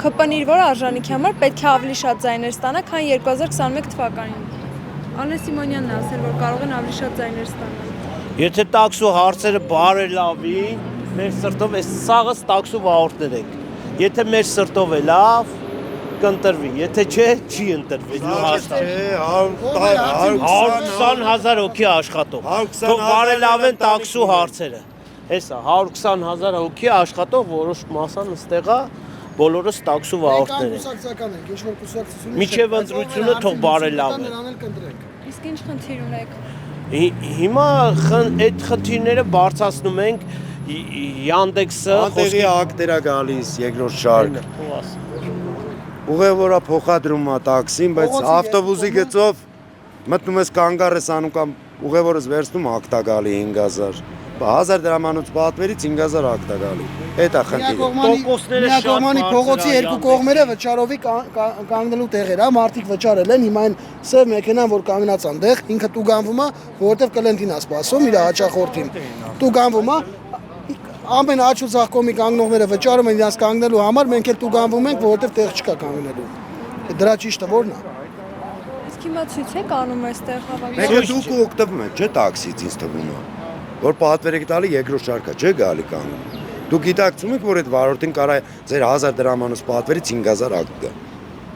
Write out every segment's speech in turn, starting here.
ՔՊՆ-ի որ արժանիքի համար պետք է ավելի շատ ձայներ ստանա, քան 2021 թվականին։ Անե Սիմոնյանն է ասել, որ կարող են ավելի շատ ձայներ ստանալ։ Եթե տաքսու հարցերը բարելավի, մեր սրտով այս սաղս տաքսու վաղորդներ ենք։ Եթե մեր սրտով է լավ, կընտրվի, եթե չէ, չի ընտրվի։ 120,000 հոգի աշխատող։ Թող բարելավեն տաքսու հարցերը։ Հեսա 120,000 հոգի աշխատող, որոշ մասան ստեղա բոլորս տաքսու վաղորդներ են։ Միջև ընտրությունը թող բարելավեն։ Իսկ ինչ խնդիր ունեք։ Հիմա այդ խնդիրները բարձրացնում ենք Yandex-ը խոսքի ակտերա գալիս երկրորդ շարք։ Ուղևորա փոխադրում է տաքսին, բայց ավտոբուսի գծով մտնում ես կանգառ ես անում կամ ուղևորս վերցնում ակտա գալի 5,000։ 1000 դրամանոց պատվերից 5,000 ակտա գալի։ Այդ է խնդիրը։ Տոկոսները շատ կողմանի փողոցի երկու կողմերը վճարովի կանգնելու տեղեր, հա, մարդիկ վճարել են, հիմա այն սև մեքենան, որ կանգնած այնտեղ, ինքը տուգանվում է, որովհետև կլենտին է սպասում իր հաճախորդին։ Տուգանվում է, ամեն աջ ու ձախ կողմի կանգնողները վճարում են իրենց կանգնելու համար, մենք էլ տուգանվում ենք, որովհետև տեղ չկա կանգնելու։ Դրա ճիշտը ո՞րն է։ Իսկ հիմա ցույց եք անում այստեղ հավաքել։ Մենք դուք օգտվում եք, չէ՞ տաքսից ինձ թվում է։ Որ պատվեր եք տալի երկրորդ շարքա, չէ՞ գալի կանգնում։ Դուք գիտակցում եք, որ այդ վարորդին կարա ձեր 1000 դրամանոց պատվերից 5,000 ակտ գա։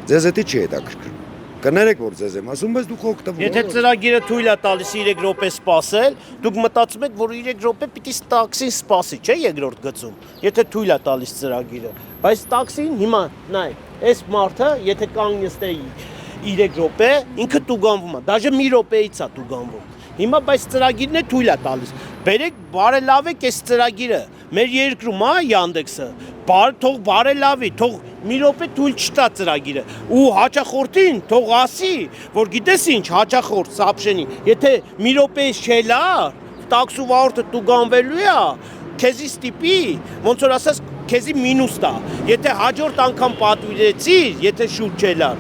Ձեզ դա չի հետաքրքրում։ Կներեք, որ ձեզ եմ ասում, բայց դուք օգտվում եք։ Եթե ծրագիրը թույլ է տալիս 3 րոպե սպասել, դուք մտածում եք, որ 3 րոպե պիտի տաքսին սպասի, չէ՞ երկրորդ գծում։ Եթե թույլ է տալիս ծրագիրը, բայց տաքսին հիմա նայ, այս մարդը, եթե կանգնստեի 3 րոպե, ինքը տուգանվում է, դաժե մի րոպեից է տուգանվում։ Հիմա բայց ծրագիրն է թույլ է տալիս։ Բերեք բարելավեք այս ծրագիրը։ Մեր երկրում է Yandex-ը, թող բարելավի, թող մի րոպե թույլ չտա ծրագիրը։ Ու հաճախորդին թող ասի, որ գիտես ինչ, հաճախորդ Սապշենի, եթե մի րոպեից չելար, տաքսու վարորդը տուգանվելու է, քեզի ստիպի, ոնց որ ասած, քեզի մինուս տա։ Եթե հաջորդ անգամ պատվիրեցիր, եթե շուտ չելար,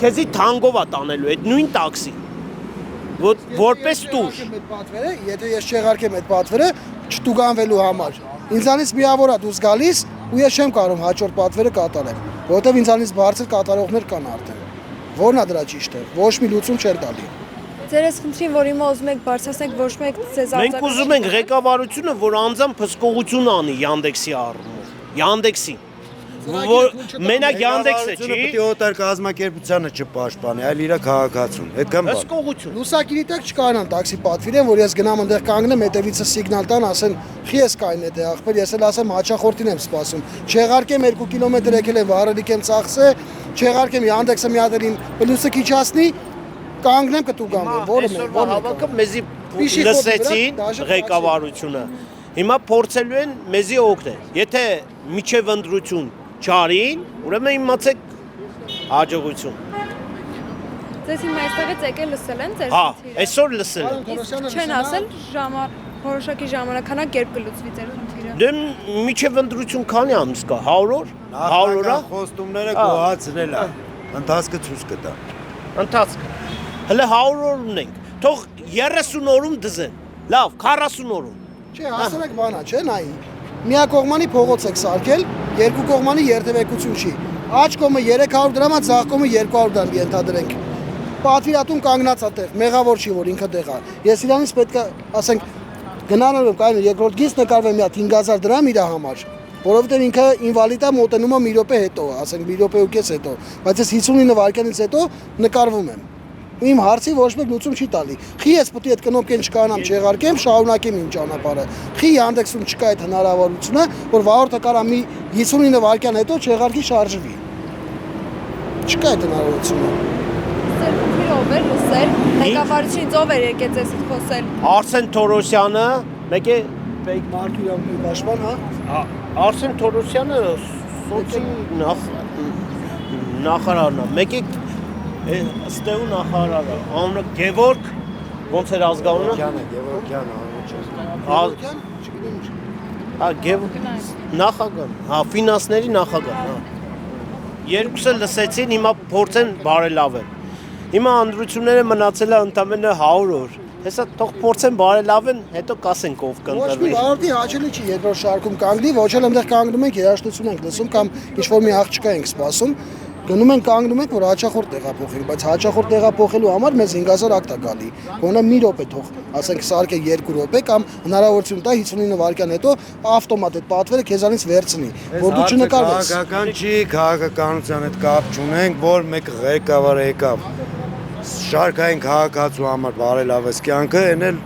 քեզի թանգով է տանելու այդ նույն տաքսին։ Որպես տուժ։ Եթե ես չեղարկեմ այդ պատվերը, չտուգանվելու համար։ Ինձանից միավոր է դուրս գալիս ու ես չեմ կարող հաջորդ պատվերը կատարել, որովհետև ինձանից բարձր կատարողներ կան արդեն։ Որն է դրա ճիշտը։ Ոչ մի լուծում չէր տալի։ Ձեր այս խնդրին, որ հիմա ուզում եք բարձրացնել, ոչ մեկ ձեզ Մենք ուզում ենք ղեկավարությունը, որ անձամբ հսկողություն անի Yandex-ի առումով։ Yandex-ի։ Որ մենակ Yandex-ը չի։ Պետք է օտար կազմակերպությանը չպաշտպանի, այլ իր քաղաքացուն։ Այդքան բան։ Հսկողություն։ Լուսագիրի տակ չկարանան տաքսի պատվիրեն, որ ես գնամ այնտեղ կանգնեմ, հետևիցս սիգնալ տան, ասեն՝ «Խի ես կային էդ ախպեր», ես էլ ասեմ հաճախորդին եմ սպասում։ Չեղարկեմ 2 կիլոմետր եկել եմ վարելիք եմ ծախսե, չեղարկեմ Yandex-ը մի հատ էլ պլյուսը քիչ հասնի, կանգնեմ կտուգանվեմ, որը հավաքը մեզի լսեցին ղեկավարությունը։ Հիմա փորձելու են մեզի օգնել։ Եթե միջև ընտրություն չարին, ուրեմն իմացեք հաջողություն։ Ձեզ հիմա այստեղից եկել լսել են ձեր Հա, խնդիրը։ այսօր լսել են։ Չեն ասել որոշակի ժամանականակ երբ կլուծվի ձեր խնդիրը։ Դե միջև ընտրություն քանի ամիս կա, 100 օր։ 100 օր։ Խոստումները գոհացրել է։ Ընթացքը ցույց կտա։ Ընթացքը։ Հələ 100 օր ունենք։ Թող 30 օրում դզեն։ Լավ, 40 օրում։ Չէ, հասարակ բանա, չէ, նայ։ Միակողմանի փողոց եք սարքել, երկու կողմանի երթևեկություն չի։ Աջ կողմը 300 դրամ է, ձախ կողմը 200 դրամ ենթադրենք։ Պատվիրատուն կանգնած է տեղ, մեղավոր չի, որ ինքը տեղ է։ Ես իրանից պետք է, ասենք, գնալով եմ կայուն երկրորդ գիծ նկարվեմ մի հատ 5000 դրամ իր համար, որովհետև ինքը ինվալիդ է մոտենում է մի րոպե հետո, ասենք մի րոպե ու կես հետո, բայց ես 59 վայրկյանից հետո նկարվում եմ։ Իմ հարցի ոչ մեկ լուծում չի տալի։ Խի ես պետք է այդ կնոպկեն չկանամ, չեղարկեմ, շարունակեմ իմ ճանապարհը։ Խի Yandex-ում չկա այդ հնարավորությունը, որ վարորդը կարա մի 59 վայրկյան հետո չեղարկի շարժվի։ Չկա այդ հնարավորությունը։ Ձեր խնդիրը ով էր լսել, ղեկավարությունից ով էր եկել ձեզ հետ խոսել։ Արսեն Թորոսյանը, մեկ է Մարդու իրավունքի պաշտպան, հա։ Արսեն Թորոսյանը սոցի նախարարն է, մեկ է ստեու նախարարը, անունը Գևորգ, ոնց էր ազգանունը։ Գևորգյանը, Հա, Գևորգ նախագահ, հա, ֆինանսների նախագահ, հա։ Երկուսը լսեցին, հիմա փորձեն բարելավել։ Հիմա անդրությունները մնացել է ընդամենը 100 օր։ Հեսա թող փորձեն բարելավեն, հետո կասենք ով Ոչ մի կընտրվի։ վարորդի հաճելի չի երկրորդ շարքում կանգնի, ոչ էլ այնտեղ կանգնում ենք, երաժշտություն ենք լսում կամ ինչ-որ մի աղջկա ենք սպասում, գնում ենք կանգնում ենք, որ հաճախորդ տեղափոխենք, բայց հաճախորդ տեղափոխելու համար մեզ 5000 ակտա գալի։ Գոնե մի րոպե թող, ասենք սարքե 2 րոպե կամ հնարավորություն տա 59 վայրկյան հետո ավտոմատ այդ պատվերը քեզանից վերցնի, որ դու չնկարվես։ Քաղաքական չի, քաղաքականության հետ կապ չունենք, որ մեկ ղեկավար եկավ։ Շարքային քաղաքացու համար բարելավես կյանքը, այն էլ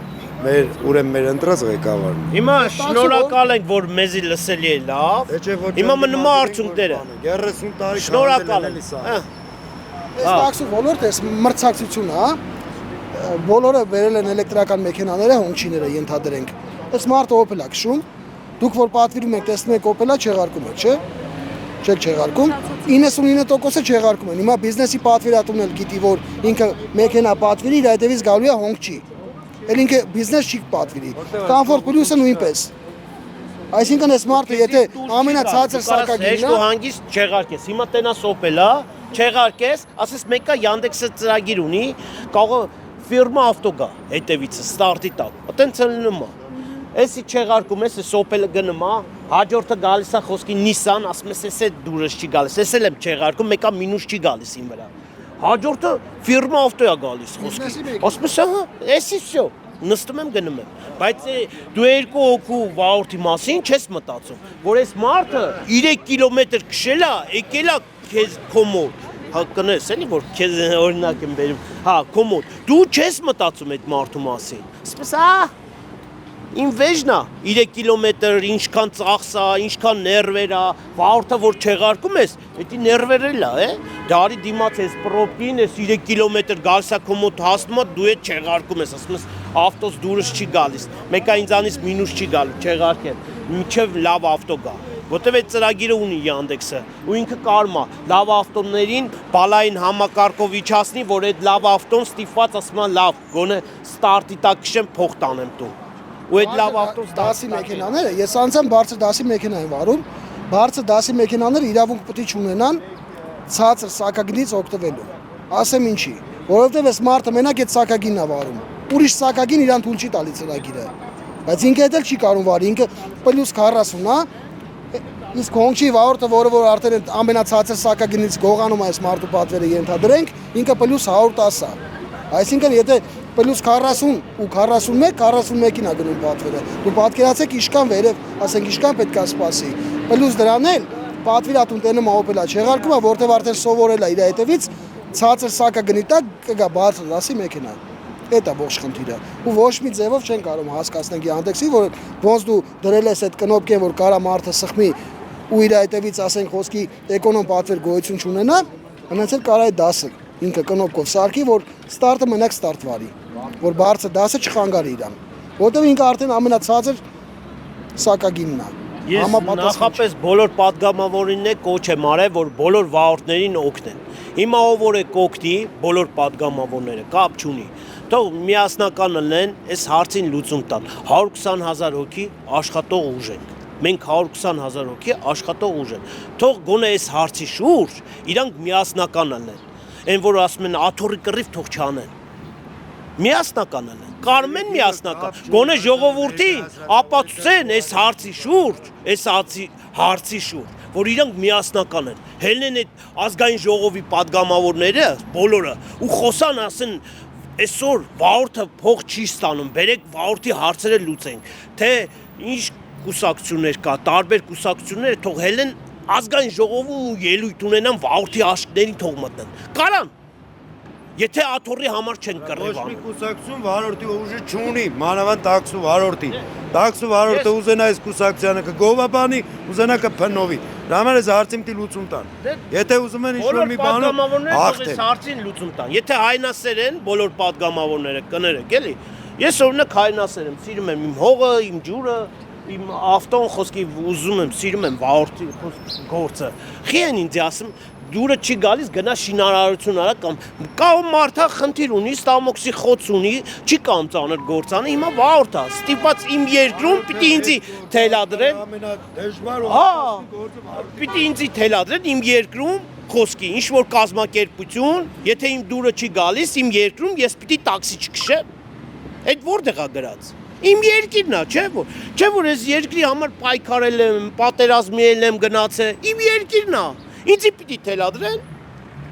ուրեմն մեր ընտրած ղեկավարն է։ Հիմա շնորհակալ ենք, որ մեզի լսելի է լավ։ Հիմա մնում է արդյունքները։ 30 տարի Շնորհակալ եմ։ Այս տաքսու ոլորտը, այս մրցակցությունը, հա, բոլորը վերել են էլեկտրական մեքենաները, հոնչիները ենթադրենք։ Այս մարդը Opel է քշում, դուք որ պատվիրում եք, տեսնում եք Opel-ը չեղարկում եք, չէ՞։ Չեք չեղարկում, 99%-ը չեղարկում են։ Հիմա բիզնեսի պատվիրատուն էլ գիտի, որ ինքը մեքենա պատվիրի, իր հետևից գալու է հոնք չի։ Էլ ինքը բիզնես չի պատվիրի։ Comfort Plus-ը նույնպես։ Այսինքն այս մարդը եթե ամենացածր սակագինն Հեշտ ու հանգիստ չեղարկես։ Հիմա տենաս Opel-ը, չեղարկես, ասես մեկը Yandex-ը ծրագիր ունի, կարող ֆիրմա ավտո գա հետևից ստարտի տակ։ Այտենց լինում է։ Էսի չեղարկում ես, այս Opel-ը գնում է, հաջորդը գալիս է խոսքի Nissan, ասում ես էս է դուրս չի գալիս, էս էլ եմ չեղարկում, մեկը մինուս չի գալիս իմ վրա։ Հաջորդը ֆիրմա ավտո է գալիս խոսքի։ Ասում ես, հա, էսի всё, նստում եմ գնում եմ։ Բայց դու երկու հոգու վարորդի մասին չես մտածում, որ այս մարդը 3 կիլոմետր քշել է, եկել է քեզ կոմոդ։ Հա կնես էլի որ քեզ օրինակ եմ բերում։ Հա, կոմոդ։ Դու չես մտածում այդ մարդու մասին։ Ասես, Իմ վեժնա 3 կիլոմետր, ինչքան ծախս է, ինչքան ներվեր է, վարորդը որ չեղարկում ես, դա ներվերել է, դարի դիմաց ես պրոբկին, ես 3 կիլոմետր գալիս է կոմոդ հասնում է, դու հետ չեղարկում ես, ասում ես ավտոս դուրս չի գալիս, մեկը ինձանից մինուս չի գալու, չեղարկել, մինչև լավ ավտո գա, որտեվ այդ ծրագիրը ունի Yandex-ը, ու ինքը կարում է լավ ավտոներին բալային համակարգով իջացնի, որ այդ լավ ավտոն ստիպված ասում է լավ, գոնե ստարտի տակ քշեմ, փող տանեմ տուն։ Ու այդ լավ ավտոս դասի մեքենաները, ես անցամ բարձր դասի մեքենա եմ վարում, բարձր դասի մեքենաները իրավունք պետք է չունենան ցածր սակագինից օգտվելու։ Ասեմ ինչի, որովհետև այս մարդը մենակ այդ սակագինն է վարում։ Ուրիշ սակագին իրան թույլ չի տալի ծրագիրը։ Բայց ինքը էլ չի կարող վարի, ինքը պլյուս 40 է, իսկ հոնչի վարորդը, որը արդեն ամենացածր սակագինից գողանում է այս մարդու պատվերը ենթադրենք, ինքը պլյուս 110 է։ Այսինքն եթե պլյուս 40 ու 41, 41-ին է գնում պատվերը։ Դու պատկերացեք ինչքան վերև, ասենք ինչքան պետք է սպասի։ Պլյուս դրան էլ պատվիրատուն տենում է Opel-ը չեղարկում է, որտեղ արդեն սովորել է իր հետևից ցածր սակագնի տակ կգա բարձր դասի մեքենա։ Դա ողջ խնդիրը։ Ու ոչ մի ձևով չեն կարող հասկացնել Yandex-ի, որ ոնց դու դրել ես այդ կնոպկեն, որ կարա մարդը սխմի ու իր հետևից ասենք խոսքի էկոնոմ պատվեր գոյություն չունենա, հնացել կարա այդ դասը ինքը կնոպկով սարքի, որ ստարտը մենակ ստարտ վարի, որ բարձր դասը չխանգարի իրան, որտեղ ինքը արդեն ամենացածր սակագինն է։ Ես նախապես բոլոր падգամավորին կոչ եմ արել, որ բոլոր վարորդներին օգնեն։ Հիմա ով որ է կօգնի, բոլոր падգամավորները կապ չունի։ Թող միասնական լինեն, այս հարցին լուծում տան։ 120,000 հոգի աշխատող ուժ ենք։ Մենք 120,000 հոգի աշխատող ուժ ենք։ Թող գոնե այս հարցի շուրջ իրանք միասնական լինեն։ Այն որ ասում են աթոռի կռիվ թող չանեն։ Միասնական են, կարում են միասնական, գոնե ժողովուրդին ապացուցեն այս հարցի շուրջ, հարցի շուրջ, որ իրանք միասնական են, հելնեն այդ ազգային ժողովի падգամավորները, բոլորը, ու խոսան ասեն, այսօր վարորդը փող չի ստանում, բերեք վարորդի հարցերը լուծենք, թե ինչ կուսակցություններ կա, տարբեր կուսակցությունները թող հելնեն ազգային ժողովում ու ելույթ ունենան վարորդի աշկներին թող մտնեն, կարան, Եթե աթոռի համար չեն կռիվ անում։ Ոչ մի կուսակցություն վարորդի ուժը չունի, մանավանդ տաքսու վարորդի։ Տաքսու վարորդը ուզենա այս կուսակցությանը կգովաբանի, ուզենա կփնովի։ Դա համար այս հարցին պիտի լուծում տան։ Եթե ուզում են ինչ-որ մի բանով այս հարցին լուծում տան։ Եթե հայնասեր են բոլոր падգամավորները կներեք, էլի։ Ես օրինակ հայնասեր եմ, սիրում եմ իմ հողը, իմ ջուրը, իմ ավտոն խոսքի ուզում եմ, սիրում եմ վարորդի գործը։ Խի են ինձ ասում դուրը չի գալիս գնա շինարարություն արա կամ մարդա խնդիր ունի, ստամոքսի խոց ունի, չի կամ ծանր գործանը, հիմա վարորդ է, ստիպված իմ երկրում պիտի ինձի թելադրեն, պիտի ինձի թելադրեն իմ երկրում խոսքի, ինչ-որ կազմակերպություն, եթե իմ դուրը չի գալիս իմ երկրում, ես պիտի տաքսի չքշեմ, Այդ որտեղ է գրած։ Իմ երկիրն է, չէ՞ որ ես երկրի համար պայքարել եմ, պատերազմել եմ գնացել, իմ երկիրն է։ Ինձի պիտի թելադրեն։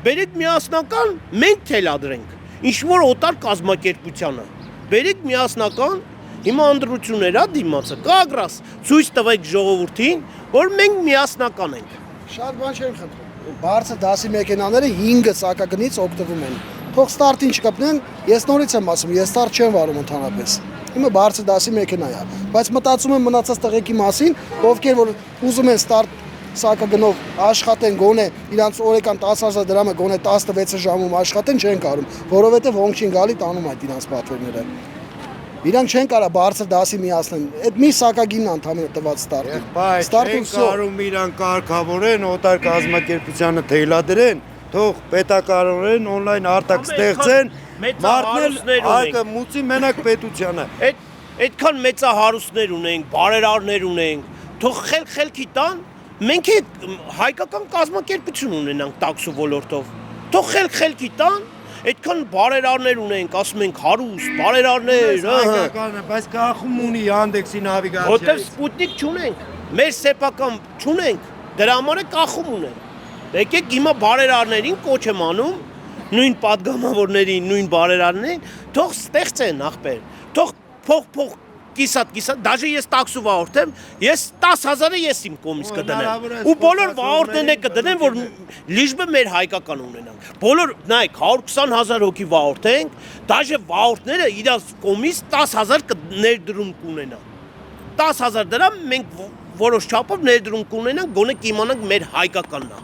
Բերեք միասնական, մենք թելադրենք։ Ինչ որ օտար կազմակերպությանը։ Բերեք միասնական, հիմա անդրություններ է դիմացը, կագրաս, ցույց տվեք ժողովրդին, որ մենք միասնական ենք։ Շատ բան չեմ խնդրում։ Բարձր դասի մեքենաները 5 սակագնից օգտվում են։ Թող ստարտին չկպնեն, ես նորից եմ ասում, ես ստարտ չեմ վարում ընդհանրապես։ Իմը բարձր դասի մեքենա է, բայց մտածում եմ մնացած տղեկի մասին, ովքեր որ ուզում են ստարտ սակագնով աշխատեն գոնե իրանց օրական 10,000 դրամը գոնե 16 ժամում աշխատեն չեն կարում, որովհետև ոնք չին գալի տանում այդ իրանց պատվերները։ Իրանք չեն կարա բարձր դասի միացնեն։ Այդ մի սակագինն ընդհանրապես տված ստարտը։ Չեն կարում իրան կարգավորեն, օտար կազմակերպությանը թելադրեն, թող պետականորեն on-line արտակ ստեղծեն, մարդներ այգը մուծի մենակ պետությանը։ Այդքան մեծահարուստներ ունենք, բարերարներ ունենք, թող խելքի տան, մենք է հայկական կազմակերպություն ունենանք տաքսու ոլորտով։ Թող խելքի տան, այդքան բարերարներ ունենք, ասում ենք հարուստ, բարերարներ, բայց կախում ունի Yandex-ի նավիգացիա։ Որտեվ Sputnik չունենք, մեր սեփական չունենք, դրա համար է կախում ունենք։ Եկեք հիմա բարերարներին կոչ եմ անում, նույն падգամավորներին, նույն բարերարներին, թող ստեղծեն ախպեր, թող փող կիսատ, դաժե ես տաքսու վարորդեմ, ես 10,000-ը ես իմ կողմից կդնեմ։ Ու բոլոր վարորդները կդնեն, որ լիժբը մեր հայկական ունենանք։ Բոլոր, նայեք, 120,000 հոգի վարորդենք, դաժե վարորդները իրաց կողմից 10,000 ներդրում կունենան։ 10,000 դրամ մենք որոշ չափով ներդրում կունենանք, գոնե կիմանանք մեր հայկականն է։